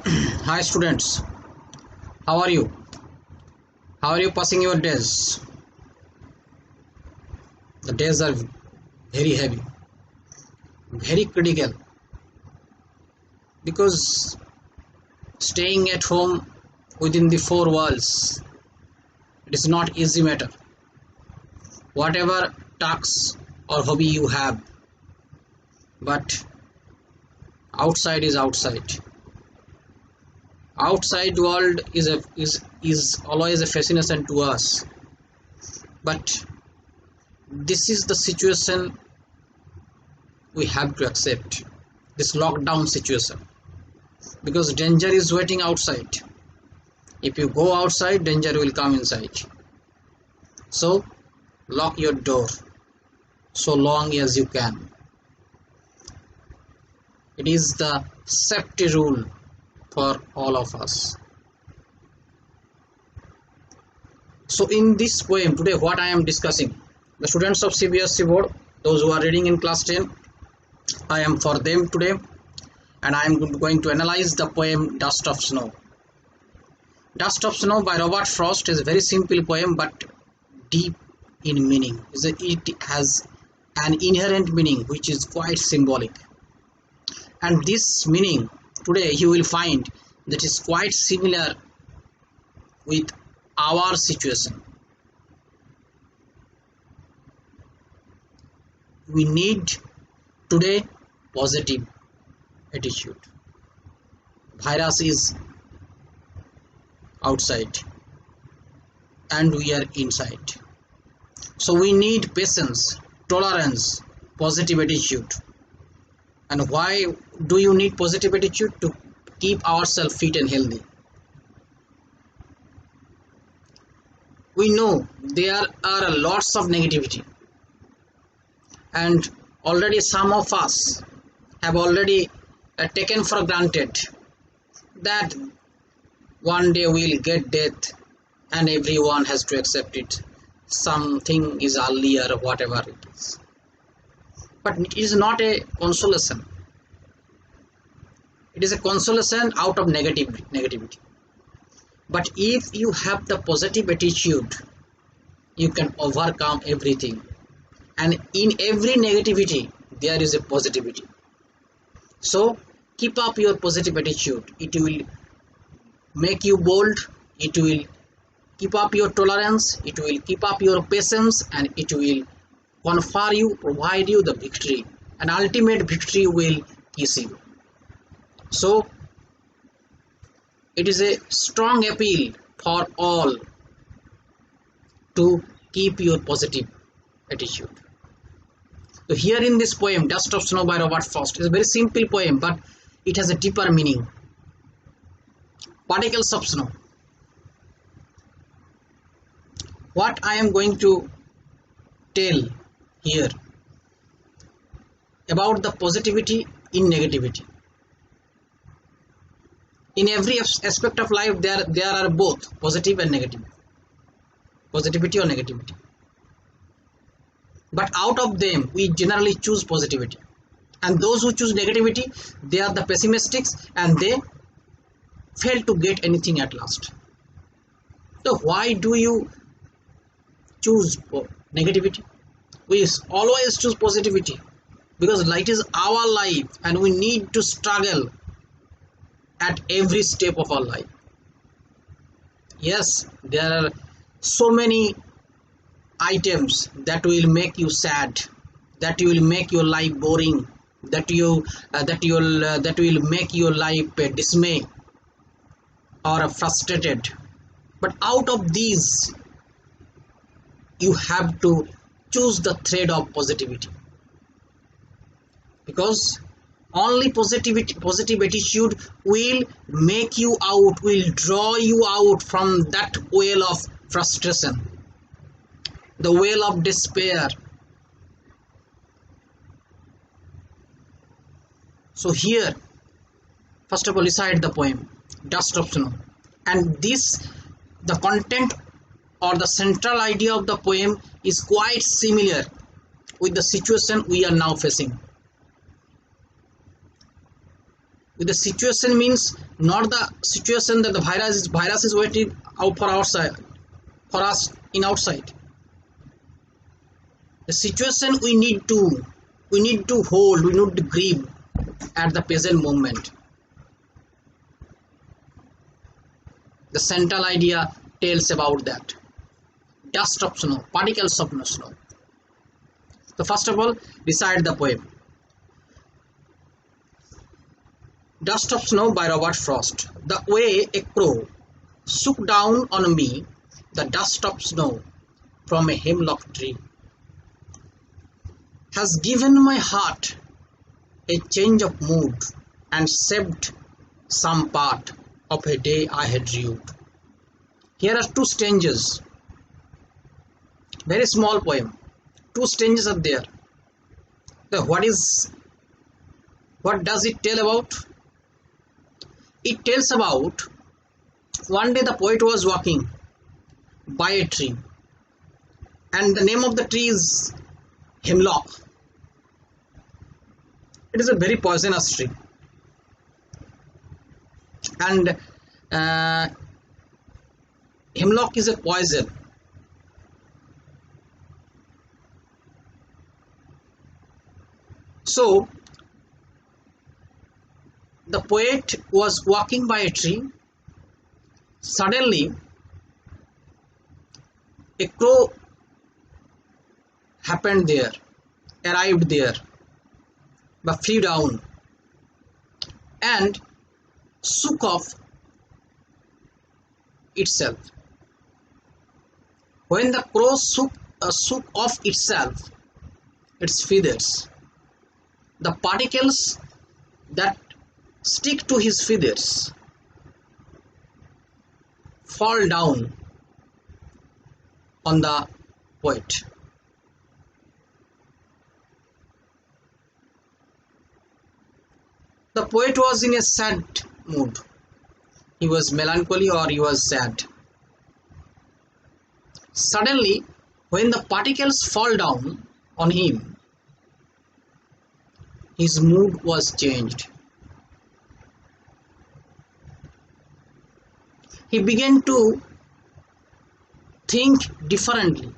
Hi students, how are you? How are you passing your days? The days are very heavy, very critical because staying at home within the four walls, it is not easy matter. Whatever tasks or hobby you have, but outside is outside. Outside world is always a fascination to us, but this is the situation we have to accept, this lockdown situation, because danger is waiting outside. If you go outside, danger will come inside. So lock your door so long as you can. It is the safety rule for all of us. So in this poem today, what I am discussing, the students of Cbse board, those who are reading in class 10, I am for them today, and I am going to analyze the poem Dust of Snow. Dust of Snow by Robert Frost is a very simple poem but deep in meaning. It has an inherent meaning which is quite symbolic, and this meaning today you will find that is quite similar with our situation. We need today positive attitude. Virus is outside and we are inside, so we need patience, tolerance, positive attitude. And why do you need positive attitude? To keep ourselves fit and healthy. We know there are lots of negativity, and already some of us have already taken for granted that one day we'll get death and everyone has to accept it. Something is earlier, whatever it is. But it is not a consolation. It is a consolation out of negativity. But if you have the positive attitude, you can overcome everything. And in every negativity, there is a positivity. So keep up your positive attitude. It will make you bold. It will keep up your tolerance. It will keep up your patience, and it will confer you, provide you the victory. An ultimate victory will kiss you. So it is a strong appeal for all to keep your positive attitude. So here in this poem, Dust of Snow by Robert Frost, is a very simple poem, but it has a deeper meaning. Particles of snow. What I am going to tell here about the positivity in negativity. In every aspect of life, there are both positive and negative. Positivity or negativity. But out of them, we generally choose positivity. And those who choose negativity, they are the pessimists, and they fail to get anything at last. So why do you choose negativity? We always choose positivity because light is our life, and we need to struggle at every step of our life. Yes, there are so many items that will make you sad, that will make your life boring, that will make your life dismay or frustrated. But out of these, you have to choose the thread of positivity, because only positive attitude will make you out, will draw you out from that well of frustration, the well of despair. So here, first of all, recite the poem Dust of Snow, and this, the content or the central idea of the poem is quite similar with the situation we are now facing. With the situation means not the situation that the virus is waiting out for outside for us in outside. The situation we need to hold, we need to grip at the present moment. The central idea tells about that. Dust of snow, particles of snow. So first of all, recite the poem. Dust of Snow by Robert Frost. The way a crow shook down on me the dust of snow from a hemlock tree has given my heart a change of mood and saved some part of a day I had rued. Here are two stanzas. Very small poem. Two stanzas are there. So what does it tell about? It tells about one day the poet was walking by a tree, and the name of the tree is hemlock. It is a very poisonous tree, and hemlock is a poison. So the poet was walking by a tree. Suddenly a crow arrived there, but flew down and shook off itself. When the crow shook off itself, its feathers, the particles that stick to his feathers fall down on the poet. The poet was in a sad mood. He was melancholy or he was sad. Suddenly, when the particles fall down on him, his mood was changed. He began to think differently.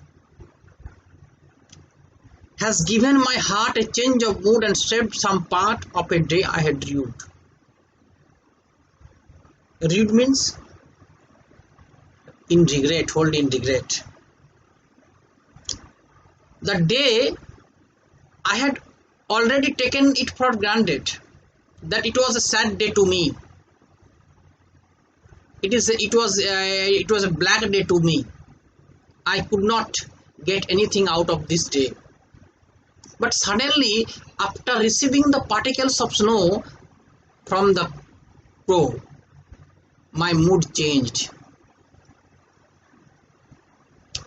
Has given my heart a change of mood and saved some part of a day I had rued. Rued means in regret, hold in regret. The day I had already taken it for granted that it was a sad day to me. It was a black day to me. I could not get anything out of this day. But suddenly, after receiving the particles of snow from the crow, my mood changed.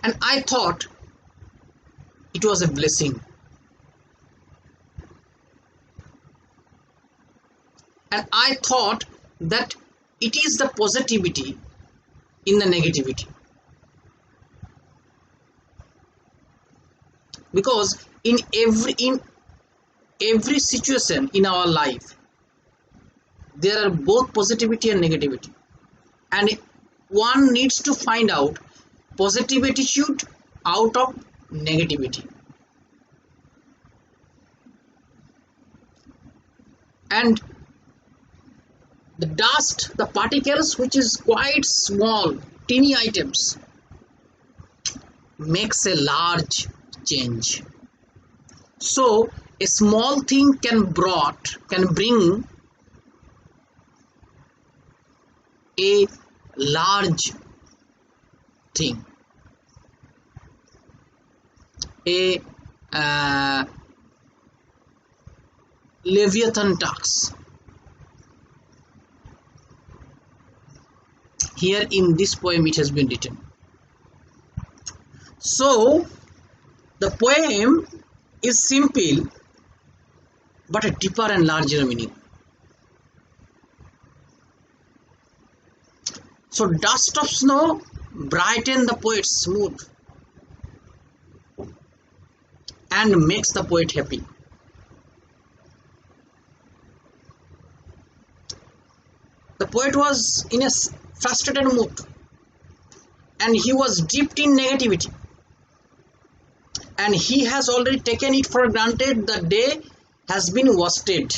And I thought it was a blessing. And I thought that it is the positivity in the negativity. Because in every situation in our life, there are both positivity and negativity. And one needs to find out positive attitude out of negativity. And the dust, the particles, which is quite small, teeny items, makes a large change. So a small thing can bring a large thing. A Leviathan talks. Here in this poem it has been written. So the poem is simple but a deeper and larger meaning. So dust of snow brighten the poet's mood and makes the poet happy. The poet was in a frustrated mood and he was dipped in negativity, and he has already taken it for granted the day has been wasted.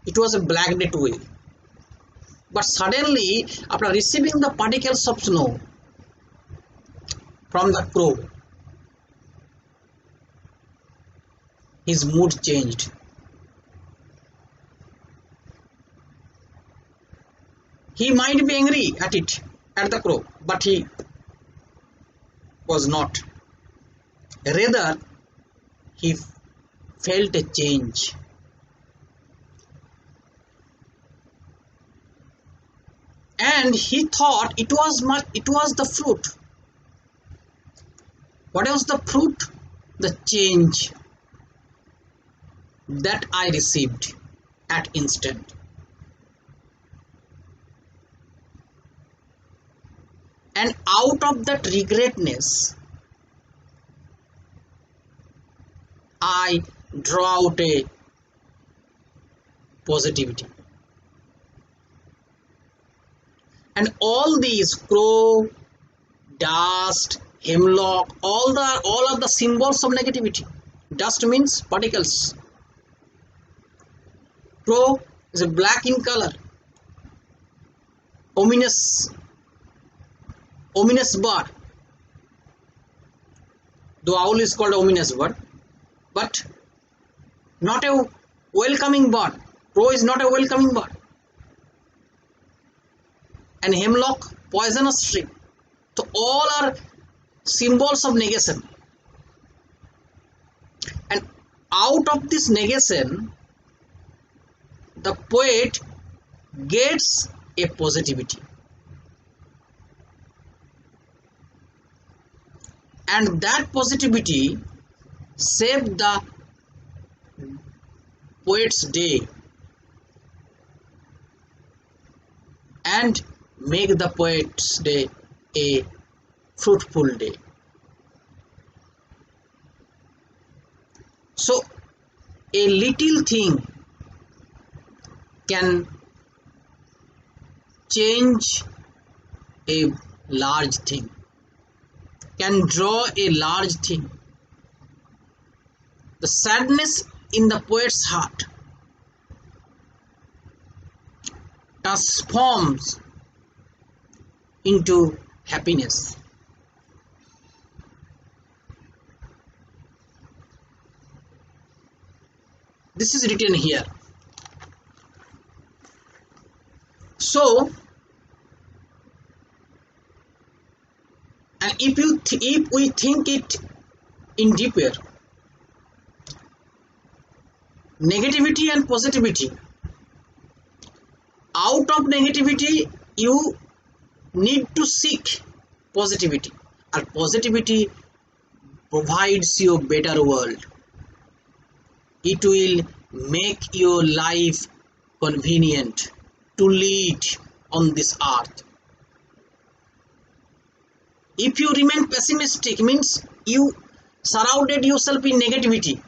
It was a black day today. But suddenly, after receiving the particles of snow from the crow, his mood changed. He might be angry at it, at the crow, but he was not. Rather, he felt a change. And he thought it was the fruit. What was the fruit? The change that I received at instant. And out of that regretness, I draw out a positivity. And all these crow, dust, hemlock, all are the symbols of negativity. Dust means particles. Crow is a black in color. Ominous bird. The owl is called ominous bird, but not a welcoming bird. Crow is not a welcoming bird. And hemlock, poisonous tree. So all are symbols of negation. And out of this negation, the poet gets a positivity. And that positivity saved the poet's day and make the poet's day a fruitful day. So a little thing can change a large thing, can draw a large thing. The sadness in the poet's heart transforms into happiness. This is written here. So, and if we think it in deeper, negativity and positivity. Out of negativity, you need to seek positivity, and positivity provides you a better world. It will make your life convenient to lead on this earth. If you remain pessimistic, means you surrounded yourself in negativity,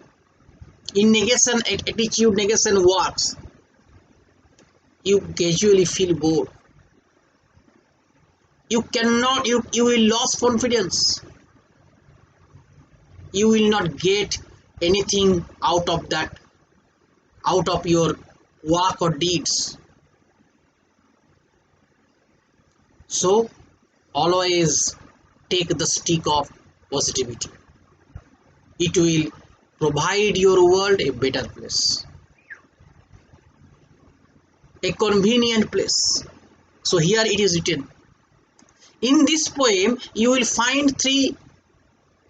in negation attitude, negation works, you casually feel bored. You will lose confidence. You will not get anything out of that, out of your work or deeds. So always take the stick of positivity. It will provide your world a better place, a convenient place. So here it is written. In this poem, you will find three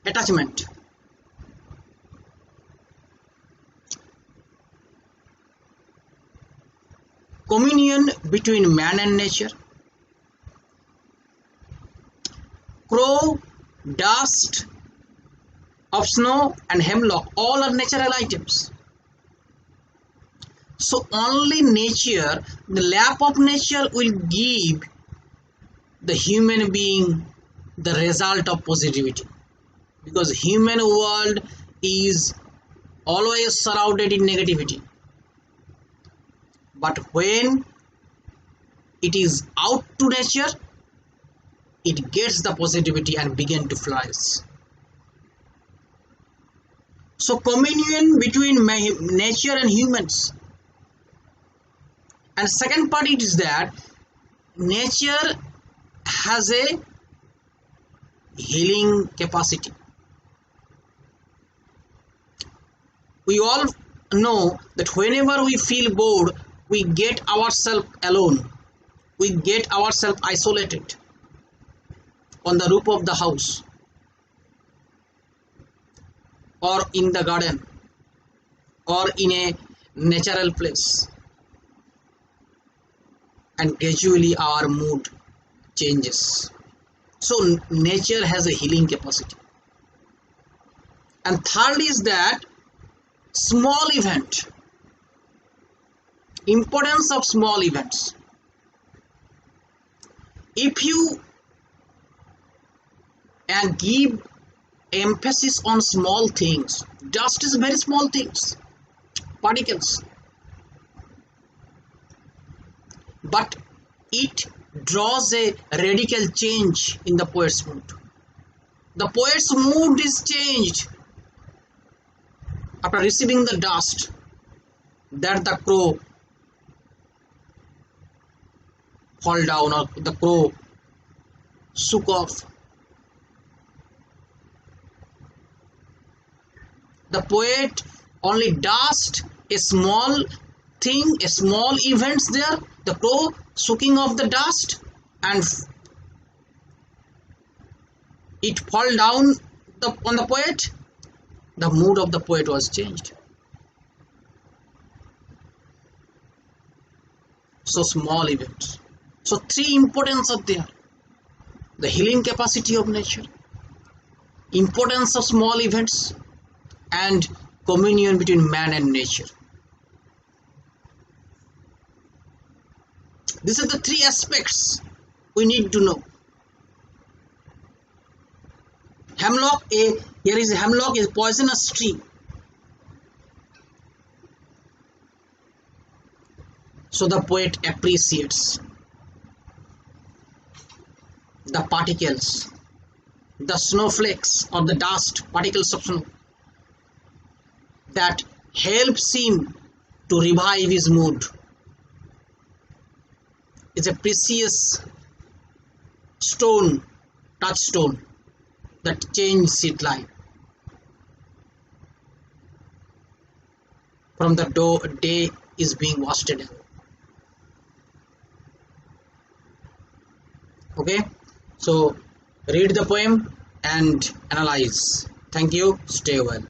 attachments. Communion between man and nature. Crow, dust of snow and hemlock, all are natural items. So only nature, the lap of nature will give the human being the result of positivity, because human world is always surrounded in negativity. But when it is out to nature, it gets the positivity and begin to flourish. So communion between nature and humans. And second part it is that nature has a healing capacity. We all know that whenever we feel bored, we get ourselves alone. We get ourselves isolated on the roof of the house or in the garden or in a natural place, and gradually our mood changes. So nature has a healing capacity. And third is that small event, importance of small events. If you and give emphasis on small things, dust is very small things, particles, but it draws a radical change in the poet's mood. The poet's mood is changed after receiving the dust that the crow fall down or the crow shook off. The poet only dust a small thing, a small events there, the crow shooking off the dust, and it fall down on the poet. The mood of the poet was changed. So small events. So three importance are there: the healing capacity of nature, importance of small events, and communion between man and nature. These are the three aspects we need to know. Hemlock, here is a hemlock, is poisonous tree. So the poet appreciates the particles, the snowflakes or the dust, particles of snow, that helps him to revive his mood. It's a precious stone, touchstone, that changes his life. From the day is being washed away. Okay, so read the poem and analyze. Thank you. Stay well.